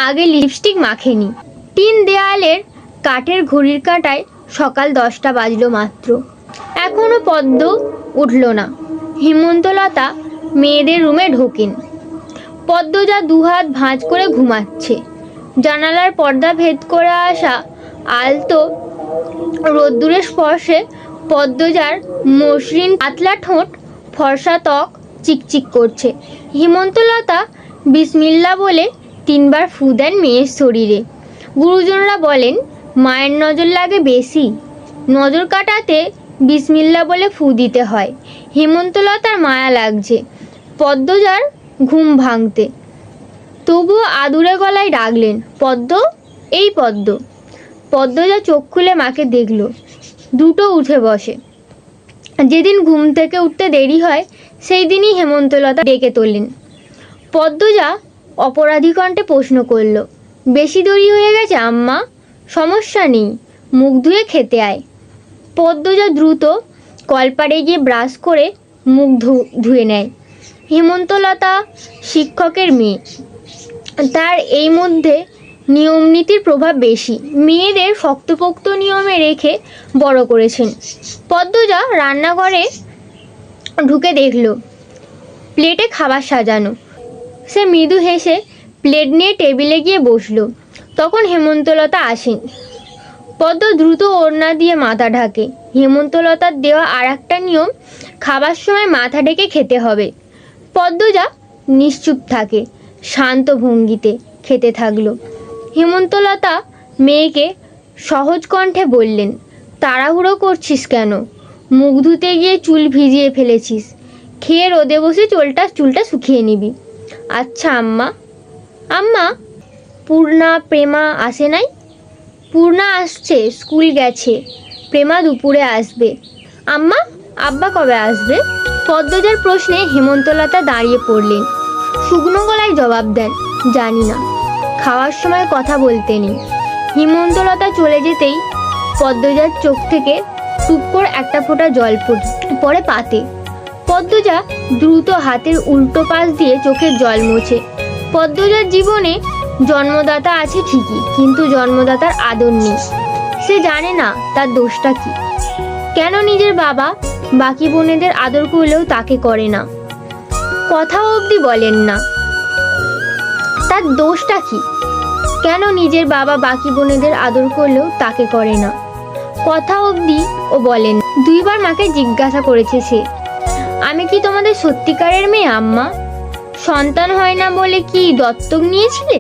আগে লিপস্টিক মাখেনি। তিন দেয়ালের কাঠের ঘড়ির কাঁটায় সকাল 10টা বাজলো মাত্র। এখনো পদ্ম উঠল না। হেমন্তলতা মেয়েদের রুমে ঢোকেন। পদ্মজা দুহাত ভাঁজ করে ঘুমাচ্ছে। জানালার পর্দা ভেদ করে আসা আলতো রোদ্দুরের স্পর্শে পদ্মজার মসৃণ পাতলা ঠোঁট, ফর্সা ত্বক চিকচিক করছে। হেমন্তলতা বিসমিল্লা বলে 3বার ফু দেন মেয়ের শরীরে। গুরুজনরা বলেন, মায়ের নজর লাগে বেশি, নজর কাটাতে বিসমিল্লা বলে ফু দিতে হয়। হেমন্তলতার মায়া লাগছে পদ্মজার ঘুম ভাঙতে, তবুও আদুরে গলায় ডাকলেন, পদ্ম, এই পদ্ম। পদ্মজা চোখ খুলে মাকে দেখল। দ্রুত উঠে বসে। যেদিন ঘুম থেকে উঠতে দেরি হয় সেই দিনই হেমন্তলতা ডেকে তোলেন। পদ্মজা অপরাধী কণ্ঠে প্রশ্ন করল, বেশি দেরি হয়ে গেছে আম্মা? সমস্যা নেই, মুখ ধুয়ে খেতে আয়। পদ্মজা দ্রুত কলপাড়ে গিয়ে ব্রাশ করে মুখ ধুয়ে নেয়। হেমন্তলতা শিক্ষকের মেয়ে, তার এই মধ্যে নিয়মনীতির প্রভাব বেশি। মেয়েদের শক্তপোক্ত নিয়মে রেখে বড় করেছেন। পদ্মজা রান্নাঘরে ঢুকে দেখল প্লেটে খাবার সাজানো। সে মৃদু হেসে প্লেট নিয়ে টেবিলে গিয়ে বসলো। তখন হেমন্তলতা আসেন। পদ্ম দ্রুত ওড়না দিয়ে মাথা ঢাকে। হেমন্তলতার দেওয়া আর একটা নিয়ম, খাবার সময় মাথা ঢেকে খেতে হবে। পদ্মজা নিশ্চুপ থাকে, শান্ত ভঙ্গিতে খেতে থাকলো। হেমন্তলতা মেয়েকে সহজ কণ্ঠে বললেন, তাড়াহুড়ো করছিস কেন? মুখ ধুতে গিয়ে চুল ভিজিয়ে ফেলেছিস, খেয়ে রোদে বসে চুলটা শুকিয়ে নিবি। আচ্ছা আম্মা। আম্মা, পূর্ণা প্রেমা আসে নাই? পূর্ণা আসছে, স্কুল গেছে। প্রেমা দুপুরে আসবে। আম্মা, আব্বা কবে আসবে? পদ্মজার প্রশ্নে হেমন্তলতা দাঁড়িয়ে পড়লেন। শুকনো গলায় জবাব দেন, জানি না, খাওয়ার সময় কথা বলতে নেই। হেমন্তলতা চলে যেতেই পদ্মজার চোখ থেকে টুপ করে একটা ফোঁটা জল পড়ে পাতে। পদ্মজা দ্রুত হাতের উল্টো পাশ দিয়ে চোখের জল মোছে। পদ্মজার জীবনে জন্মদাতা আছে ঠিকই, কিন্তু জন্মদাতার আদর নেই। সে জানে না তার দোষটা কি, কেন নিজের বাবা বাকি বোনেদের আদর করলেও তাকে করে না, কথাও অবধি বলেন না। তার দোষটা কি, কেন নিজের বাবা বাকি বোনেদের আদর করলেও তাকে করে না, কথা অবধি ও বলেন। 2বার মাকে জিজ্ঞাসা করেছে সে, আমি কি তোমাদের সত্যিকারের মেয়ে আম্মা? সন্তান হয় না বলে কি দত্তক নিয়েছিলে?